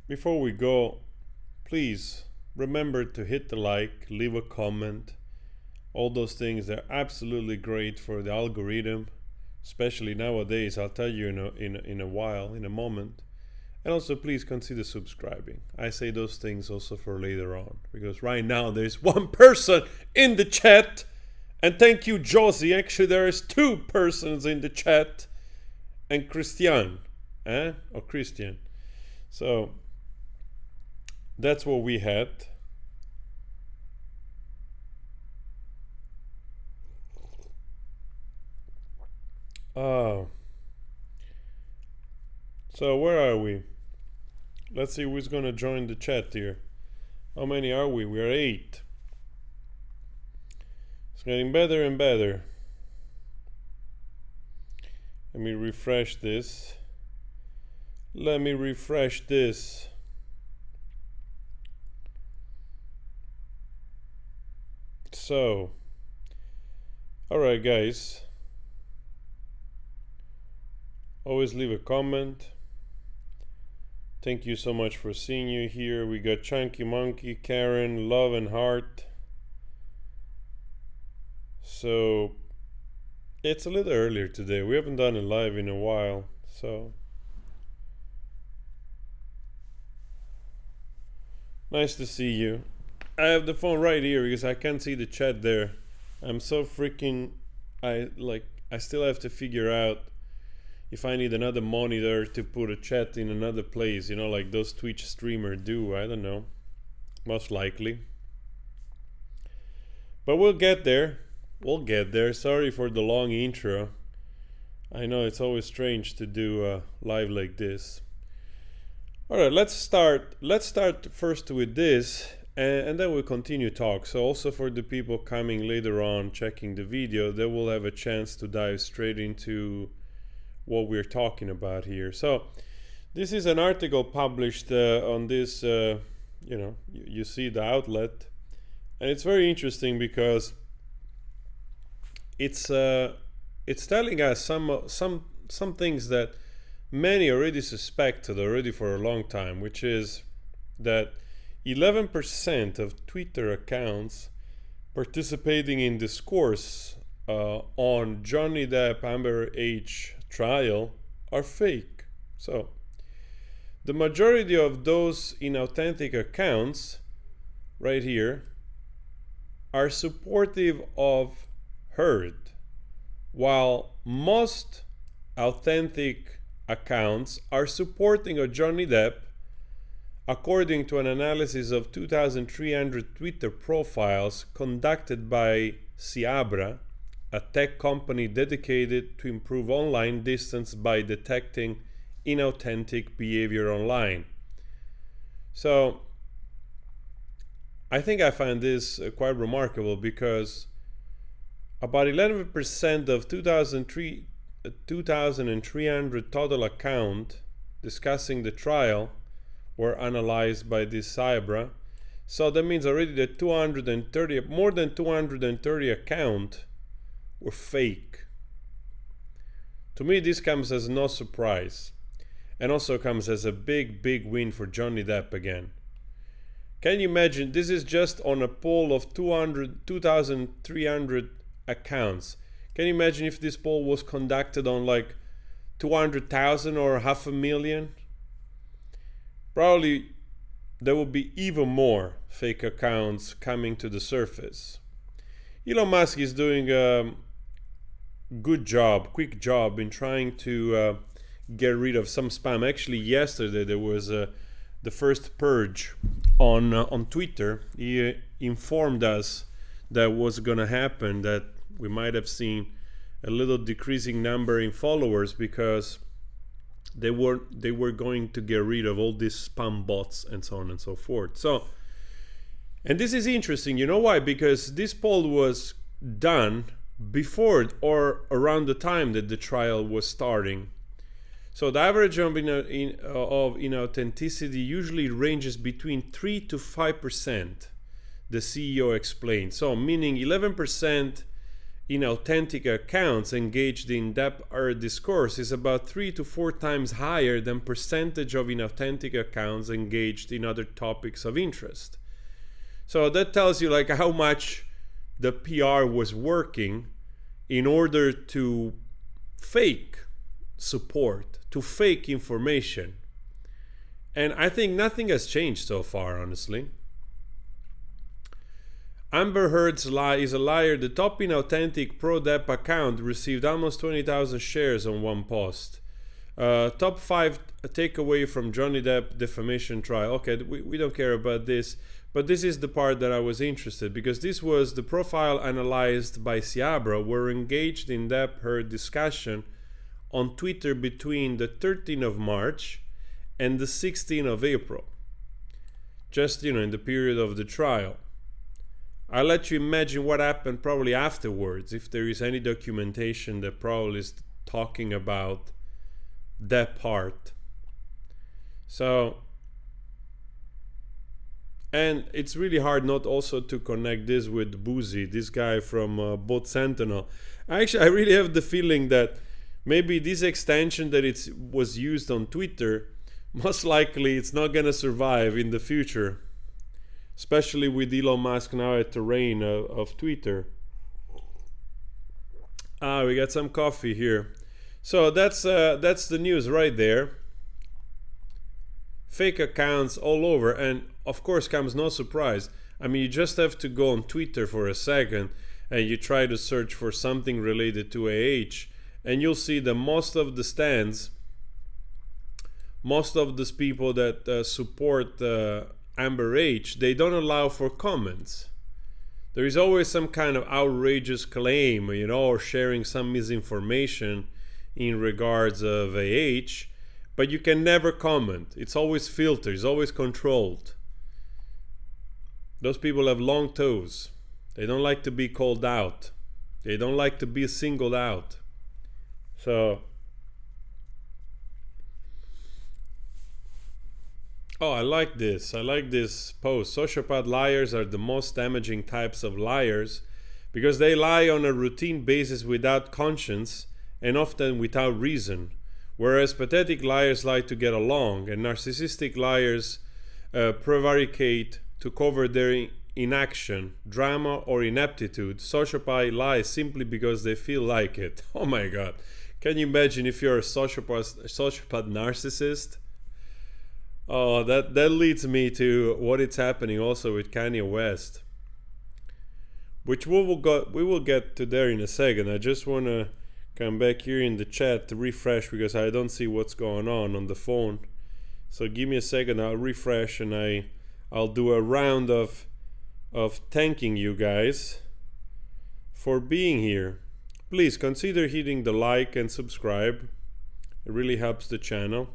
before we go, please remember to hit the like, leave a comment. All those things, they're absolutely great for the algorithm, especially nowadays. I'll tell you in a moment. And also, please consider subscribing. I say those things also for later on, because right now there's one person in the chat. And thank you, Josie. Actually, there is two persons in the chat. And Christian. Or Christian. So, that's what we had. So where are we? Let's see who's gonna join the chat here. How many are we? We are 8. It's getting better and better. Let me refresh this. So, alright guys. Always leave a comment. Thank you so much for seeing you here. We got Chunky Monkey, Karen, Love and Heart. So it's a little earlier today. We haven't done a live in a while, so nice to see you. I have the phone right here because I can't see the chat there. I'm so freaking I still have to figure out if I need another monitor to put a chat in another place, like those Twitch streamers do. I don't know. Most likely. But we'll get there. Sorry for the long intro. I know it's always strange to do a live like this. Alright, let's start first with this, and then we'll continue talk. So also for the people coming later on, checking the video, they will have a chance to dive straight into what we're talking about here. So this is an article published on this, you see the outlet, and it's very interesting because it's telling us some things that many already suspected already for a long time, which is that 11% of Twitter accounts participating in discourse on Johnny Depp Amber H trial are fake. So the majority of those inauthentic accounts right here are supportive of Heard, while most authentic accounts are supporting of Johnny Depp, according to an analysis of 2,300 Twitter profiles conducted by Ciabra, a tech company dedicated to improve online distance by detecting inauthentic behavior online. So I think I find this quite remarkable because about 11% of 2,300 total account discussing the trial were analyzed by this Cybra. So that means already that more than 230 accounts were fake. To me, this comes as no surprise, and also comes as a big win for Johnny Depp again. Can you imagine? This is just on a poll of 2,300 accounts. Can you imagine if this poll was conducted on like 200,000 or 500,000? Probably there would be even more fake accounts coming to the surface. Elon Musk is doing a quick job in trying to get rid of some spam. Actually, yesterday there was the first purge on Twitter. He informed us that was going to happen, that we might have seen a little decreasing number in followers because they were going to get rid of all these spam bots and so on and so forth. So, and this is interesting. You know why? Because this poll was done before or around the time that the trial was starting. So the average of inauthenticity usually ranges between 3 to 5%, the CEO explained. So meaning 11% inauthentic accounts engaged in Depp discourse is about 3 to 4 times higher than percentage of inauthentic accounts engaged in other topics of interest. So that tells you like how much the PR was working in order to fake support, to fake information. And I think nothing has changed so far, honestly. Amber Heard's lie is a liar. The top inauthentic pro-Depp account received almost 20,000 shares on one post. Top 5 takeaway from Johnny Depp defamation trial. Okay, we don't care about this, but this is the part that I was interested, because this was the profile analyzed by Ciabra were engaged in Depp Heard discussion on Twitter between the 13th of March and the 16th of April. Just, in the period of the trial. I'll let you imagine what happened probably afterwards, if there is any documentation that probably is talking about that part. So, and it's really hard not also to connect this with Boozy, this guy from Bot Sentinel. Actually, I really have the feeling that maybe this extension that it was used on Twitter, most likely it's not gonna survive in the future. Especially with Elon Musk now at the reign of Twitter. We got some coffee here. So that's the news right there. Fake accounts all over, and of course comes no surprise. I mean, you just have to go on Twitter for a second and you try to search for something related to AH, and you'll see that most of the stands, most of these people that support Amber H, they don't allow for comments. There is always some kind of outrageous claim, or sharing some misinformation in regards of AH, but you can never comment. It's always filtered, it's always controlled. Those people have long toes. They don't like to be called out. They don't like to be singled out. So, oh, I like this. I like this post. Sociopath liars are the most damaging types of liars because they lie on a routine basis without conscience and often without reason, whereas pathetic liars lie to get along and narcissistic liars prevaricate to cover their inaction, drama, or ineptitude. Sociopath lies simply because they feel like it. Oh my God. Can you imagine if you're a sociopath narcissist? Oh, that leads me to what is happening also with Kanye West, which we will get to there in a second. I just want to come back here in the chat to refresh because I don't see what's going on the phone. So give me a second. I'll refresh and I'll do a round of thanking you guys for being here. Please consider hitting the like and subscribe. It really helps the channel.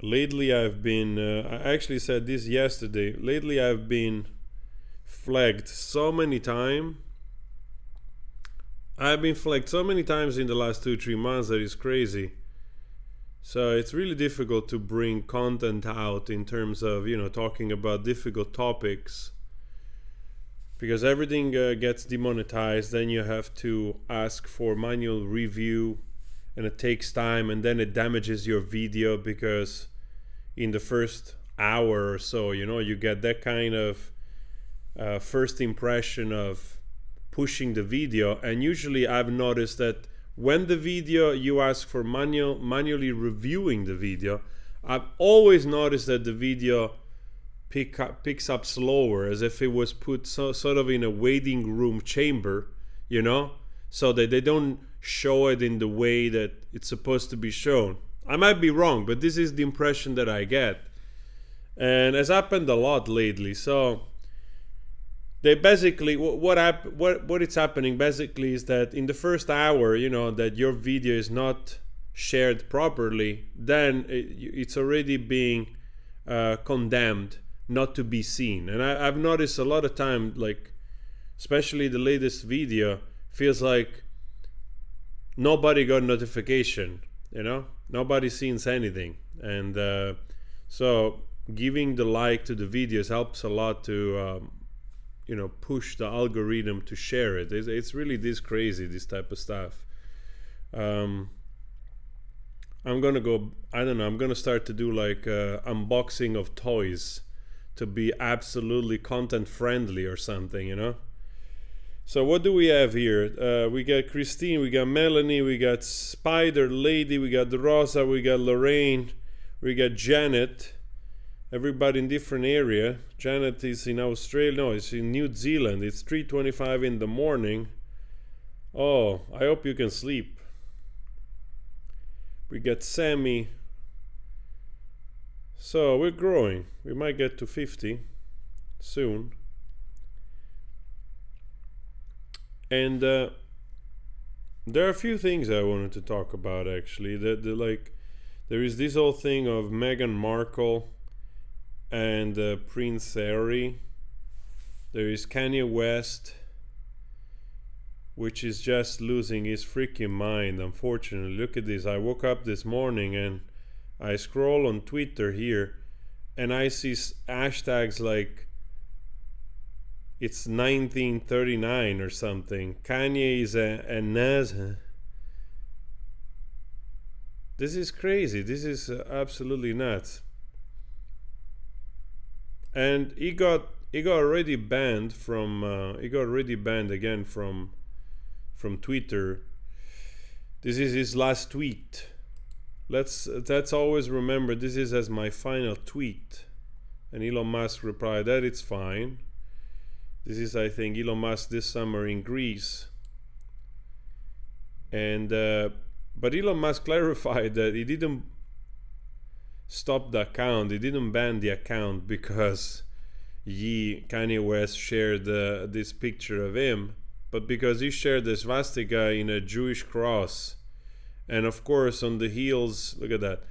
Lately I've been, I actually said this yesterday, lately I've been flagged so many times. I've been flagged so many times in the last 2-3 months that it's crazy. So it's really difficult to bring content out in terms of, talking about difficult topics. Because everything gets demonetized, then you have to ask for manual review and it takes time, and then it damages your video because in the first hour or so, you get that kind of first impression of pushing the video. And usually I've noticed that when the video, you ask for manually reviewing the video, I've always noticed that the video picks up slower, as if it was put sort of in a waiting room chamber, so that they don't show it in the way that it's supposed to be shown. I might be wrong, but this is the impression that I get, and has happened a lot lately. So they basically, what it's happening basically is that in the first hour, that your video is not shared properly, then it's already being condemned not to be seen. And I've noticed a lot of time, like especially the latest video, feels like nobody got notification, nobody sees anything. And so giving the like to the videos helps a lot to push the algorithm to share it. It's really this crazy, this type of stuff. I'm gonna go, I don't know, I'm gonna start to do like unboxing of toys to be absolutely content friendly or something. So what do we have here? We got Christine, we got Melanie, we got Spider Lady, we got Rosa, we got Lorraine, we got Janet. Everybody in different area. Janet is in Australia. No, it's in New Zealand. It's 3:25 in the morning. Oh, I hope you can sleep. We got Sammy. So we're growing. We might get to 50 soon. And there are a few things I wanted to talk about actually. There is this whole thing of Meghan Markle and Prince Harry. There is Kanye West, which is just losing his freaking mind, unfortunately. Look at this. I woke up this morning and I scroll on Twitter here and I see hashtags like it's 1939 or something. Kanye is a Nazi. This is crazy. This is absolutely nuts. And he got already banned from again from Twitter. This is his last tweet. Let's always remember this is as my final tweet. And Elon Musk replied that it's fine. This is, I think, Elon Musk this summer in Greece. And but Elon Musk clarified that he didn't stop the account. He didn't ban the account because Kanye West shared this picture of him, but because he shared the swastika in a Jewish cross. And of course, on the heels, look at that,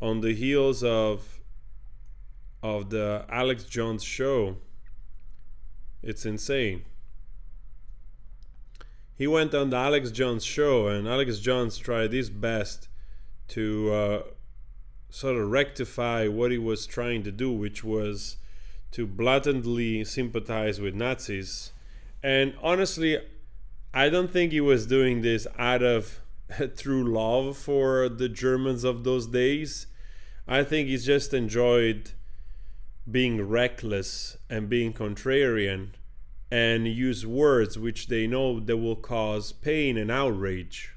on the heels of the Alex Jones show, it's insane. He went on the Alex Jones show, and Alex Jones tried his best to sort of rectify what he was trying to do, which was to blatantly sympathize with Nazis. And honestly, I don't think he was doing this out of true love for the Germans of those days. I think he just enjoyed being reckless and being contrarian and use words which they know that will cause pain and outrage.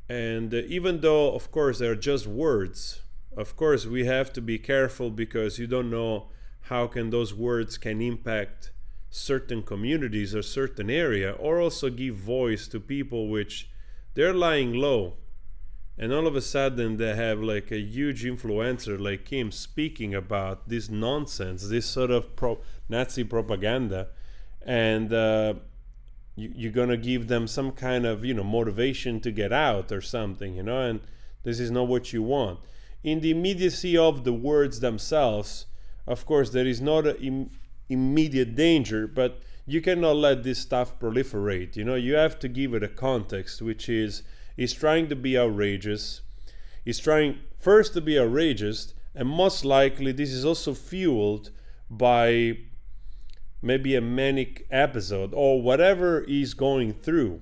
And even though, of course, they're just words, of course, we have to be careful because you don't know how can those words can impact certain communities or certain area, or also give voice to people which they're lying low. And all of a sudden they have like a huge influencer like him speaking about this nonsense, this sort of Nazi propaganda, and you're gonna give them some kind of motivation to get out or something, and this is not what you want. In the immediacy of the words themselves, of course, there is not an immediate danger, but you cannot let this stuff proliferate. You have to give it a context, which is he's trying to be outrageous. He's trying first to be outrageous, and most likely this is also fueled by maybe a manic episode or whatever he's going through.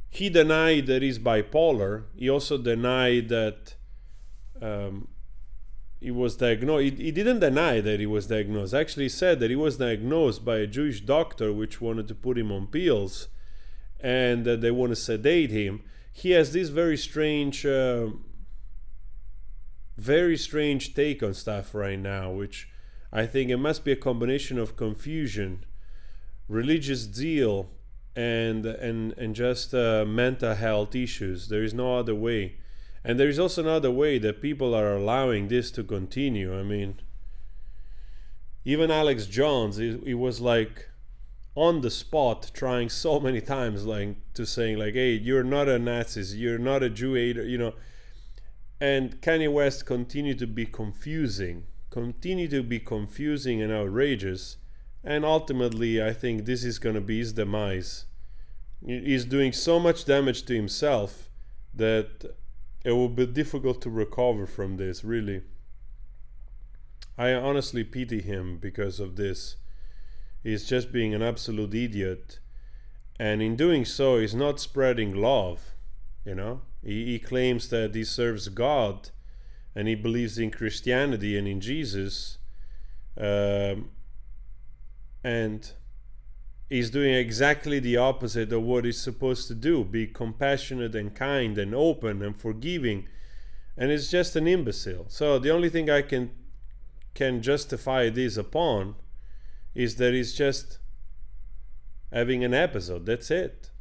He denied that he's bipolar. He also denied that he was diagnosed. He didn't deny that he was diagnosed. Actually, he said that he was diagnosed by a Jewish doctor which wanted to put him on pills and that they want to sedate him. He has this very strange take on stuff right now, which I think it must be a combination of confusion, religious zeal, and just mental health issues. There is no other way. And there is also another way that people are allowing this to continue. I mean, even Alex Jones, he was like on the spot trying so many times like to saying like, hey, you're not a Nazi, you're not a Jew hater, and Kanye West continued to be confusing and outrageous, and ultimately I think this is going to be his demise. He's doing so much damage to himself that it will be difficult to recover from this, really. I honestly pity him because of this. He's just being an absolute idiot. And in doing so, he's not spreading love. He claims that he serves God and he believes in Christianity and in Jesus. And he's doing exactly the opposite of what he's supposed to do: be compassionate and kind and open and forgiving. And it's just an imbecile. So the only thing I can justify this upon is that he's just having an episode. That's it.